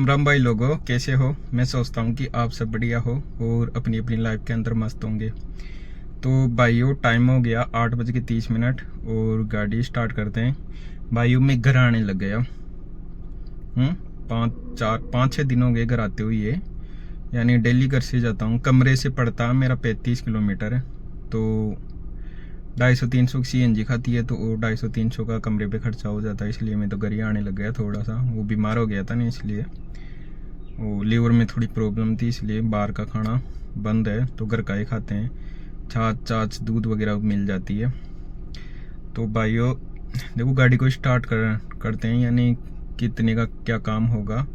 राम भाई लोगों, कैसे हो। मैं सोचता हूँ कि आप सब बढ़िया हो और अपनी अपनी लाइफ के अंदर मस्त होंगे। तो भाइयों, टाइम हो गया 8:30 और गाड़ी स्टार्ट करते हैं। भाइयों, मैं घर आने लग गया। 5-6 दिन हो गए घर आते हुए। ये यानी डेली घर से जाता हूँ। कमरे से पड़ता है मेरा 35 किलोमीटर है। तो 250-300 की CNG खाती है, तो वो 250-300 का कमरे पे खर्चा हो जाता है। इसलिए मैं तो घर ही आने लग गया। थोड़ा सा वो बीमार हो गया था ना, इसलिए वो लीवर में थोड़ी प्रॉब्लम थी, इसलिए बाहर का खाना बंद है, तो घर का ही खाते हैं। छाछ दूध वगैरह मिल जाती है। तो भाइयों देखो, गाड़ी को स्टार्ट करते हैं, यानी कितने का क्या काम होगा।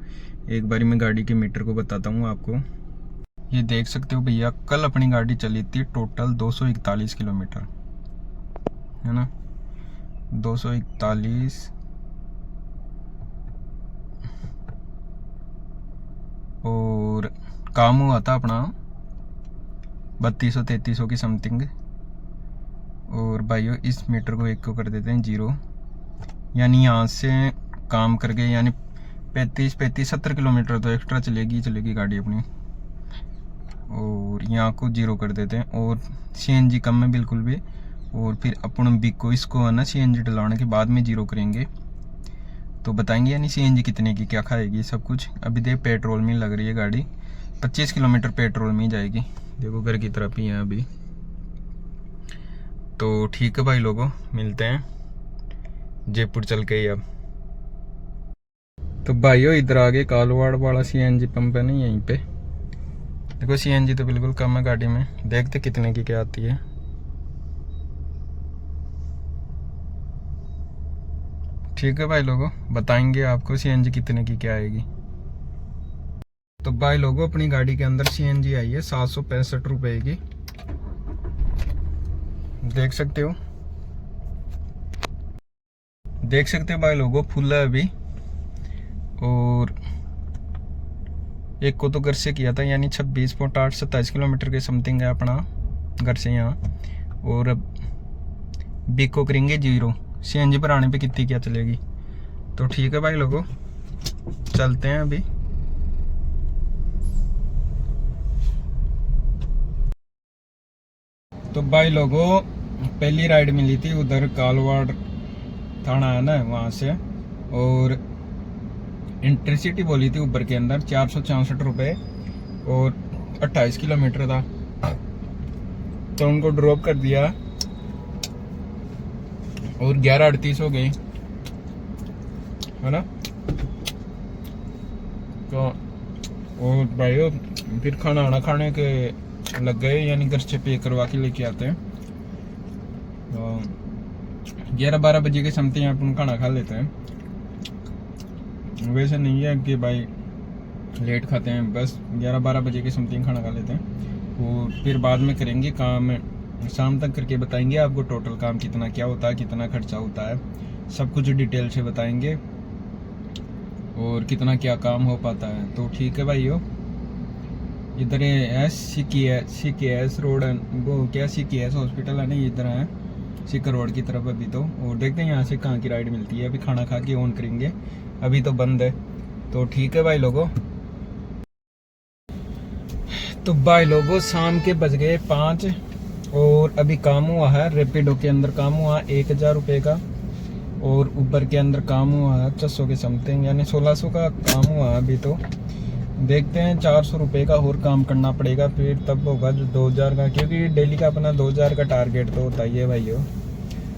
एक बारी मैं गाड़ी के मीटर को बताता हूँ आपको। ये देख सकते हो भैया, कल अपनी गाड़ी चली थी टोटल 241 किलोमीटर, है ना। 241 और काम हुआ था अपना 3200-3300 की समथिंग। और भाइयों, इस मीटर को 1 को कर देते हैं 0, यानी यहाँ से काम करके यानी 35-70 किलोमीटर तो एक्स्ट्रा चलेगी गाड़ी अपनी। और यहाँ को 0 कर देते हैं। और CNG कम है बिल्कुल भी। और फिर अपन बिको इसको है ना, CNG डलाने के बाद में 0 करेंगे तो बताएंगे यानी CNG कितने की क्या खाएगी सब कुछ। अभी देख, पेट्रोल में लग रही है गाड़ी, 25 किलोमीटर पेट्रोल में ही जाएगी। देखो घर की तरफ ही है अभी। तो ठीक है भाई लोगों, मिलते हैं जयपुर चल के ही अब। तो भाइयों, इधर आगे कालवाड़ वाला CNG पंप है ना, यहीं पे देखो। CNG तो बिल्कुल कम है गाड़ी में, देखते कितने की क्या आती है। ठीक है भाई लोगों, बताएंगे आपको CNG कितने की क्या आएगी। तो भाई लोगों, अपनी गाड़ी के अंदर CNG आई है 765 रुपए की, देख सकते हो भाई लोगों, फुल है अभी। और एक को तो घर से किया था, यानी 26.8-27 किलोमीटर के समथिंग है अपना घर से यहाँ। और अब बिको करेंगे 0, CNG पर आने पे कितनी क्या चलेगी। तो ठीक है भाई लोगों, चलते हैं अभी। तो भाई लोगों, पहली राइड मिली थी उधर कालवाड़ थाना है ना, वहाँ से। और इंटरसिटी बोली थी ऊपर के अंदर 464 रुपये और 28 किलोमीटर था। तो उनको ड्रॉप कर दिया और 11:38 हो गई, है ना। तो और भाई फिर खाना खाने के लग गए, यानी घर से पे करवा के लेके आते हैं। तो 11-12 बजे के समथिंग अपन खाना खा लेते हैं। वैसे नहीं है कि भाई लेट खाते हैं, बस 11-12 बजे के समथिंग खाना खा लेते हैं। और फिर बाद में करेंगे काम, शाम तक करके बताएंगे आपको टोटल काम कितना क्या होता है, कितना खर्चा होता है, सब कुछ डिटेल से बताएंगे और कितना क्या काम हो पाता है। तो ठीक है भाइयों, इधर है CKS रोड, वो क्या CKS हॉस्पिटल है ना, इधर है सिकर रोड की तरफ अभी तो। और देखते हैं यहाँ से कहाँ की राइड मिलती है। अभी खाना खा के ऑन करेंगे, अभी तो बंद है। तो ठीक है भाई लोगों। तो भाई लोगों, शाम के बज गए 5 और अभी काम हुआ है रैपिडो के अंदर, काम हुआ 1000 रुपये का। और ऊबर के अंदर काम हुआ है 600 के समथिंग, यानी 1600 का काम हुआ है अभी। तो देखते हैं 400 रुपये का और काम करना पड़ेगा, फिर तब होगा जो 2000 का, क्योंकि डेली का अपना 2000 का टारगेट तो होता ही है भाइयों।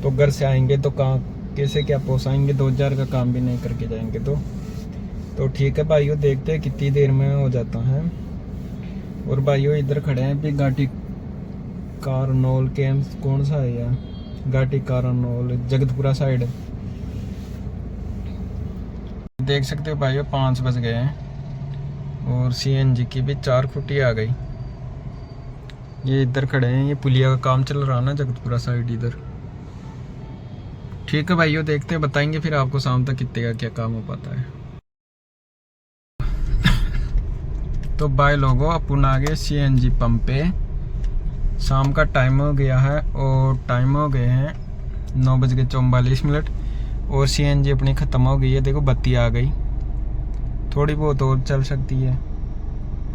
तो घर से आएंगे तो कहाँ कैसे क्या पोसाएंगे, 2000 का काम भी नहीं करके जाएंगे। तो ठीक है भाइयों, देखते हैं कितनी देर में हो जाता है। और भाइयों, इधर खड़े हैं अभी घाटी कारनौल के, कौन सा है यार, घाटी कारनौल जगतपुरा साइड। देख सकते हो भाइयों, 5 बज गए हैं और CNG की भी 4 खुटी आ गई। ये इधर खड़े हैं, ये पुलिया का काम चल रहा है ना जगतपुरा साइड इधर। ठीक है भाइयों, देखते हैं, बताएंगे फिर आपको शाम तक कितने का क्या काम हो पाता है। तो भाई लोगों, अपन आ गए CNG पंप पे। शाम का टाइम हो गया है और टाइम हो गए हैं 9:44 और CNG अपनी ख़त्म हो गई है। देखो बत्ती आ गई, थोड़ी बहुत और चल सकती है।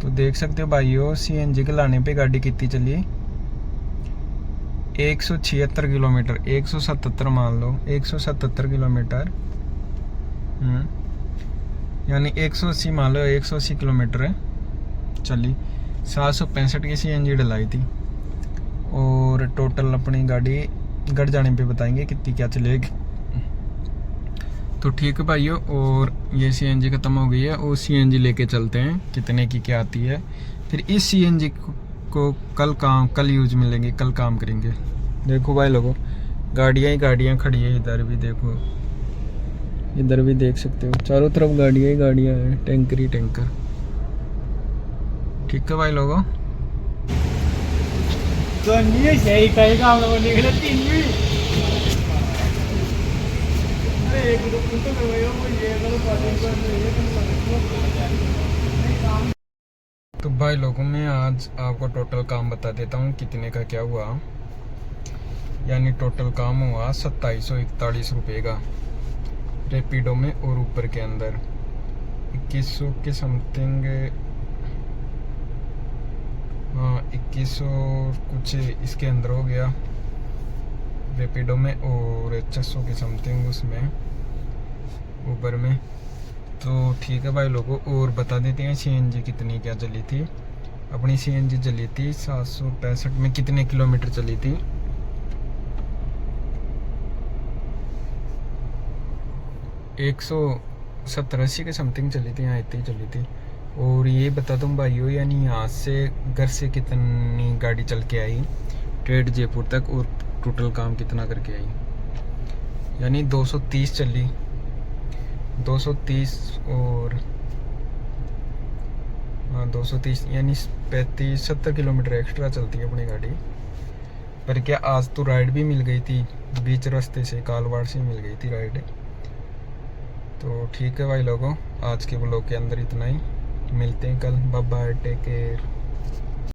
तो देख सकते हो भाइयों सीएनजी के लाने पे गाड़ी कितनी चली, 176 किलोमीटर, 177 मान लो, 177 किलोमीटर, यानी 180 मान लो, 180 किलोमीटर है चली। 765 की सीएनजी डलाई थी। और टोटल अपनी गाड़ी घर जाने पे बताएंगे कितनी क्या चलेगी। तो ठीक है भाइयों, और ये सीएनजी ख़त्म हो गई है, और सीएनजी लेके चलते हैं कितने की क्या आती है। फिर इस सीएनजी को कल यूज में लेंगे, कल काम करेंगे। देखो भाई लोगों, गाड़ियाँ ही गाड़ियाँ खड़ी है। इधर भी देखो, इधर भी देख सकते हो, चारों तरफ गाड़ियाँ ही गाड़ियाँ हैं, टैंकर ही टैंकर। ठीक है भाई लोगों, तो नहीं सही कहेगा हम लोग निकले 3 भी। अरे एक दो तो मैं वो ये करो पार्टी कर। तो भाई लोगों मैं आज आपको टोटल काम बता देता हूँ कितने का क्या हुआ। यानी टोटल काम हुआ 2741 रुपये का रेपिडो में और ऊपर के अंदर 2100 के समथिंग, हाँ 2100 कुछ इसके अंदर हो गया रेपिडो में, और 600 के समथिंग उसमें ऊबर में। तो ठीक है भाई लोगों, और बता देते हैं सीएनजी कितनी क्या चली थी। अपनी सीएनजी चली थी 765 में कितने किलोमीटर चली थी, 170-80 के समथिंग चली थी, यहाँ इतनी चली थी। और ये बता दूँ भाइयों, यानी यहाँ से घर से कितनी गाड़ी चल के आई ट्रेड जयपुर तक, और टोटल काम कितना करके आई, यानी 230 चली, 230 और हाँ 230, यानी 35-70 किलोमीटर एक्स्ट्रा चलती है अपनी गाड़ी। पर क्या आज तो राइड भी मिल गई थी, बीच रास्ते से कालवाड़ से मिल गई थी राइड। तो ठीक है भाई लोगों, आज के ब्लॉग के अंदर इतना ही, मिलते हैं कल, बाय बाय, टेक केयर।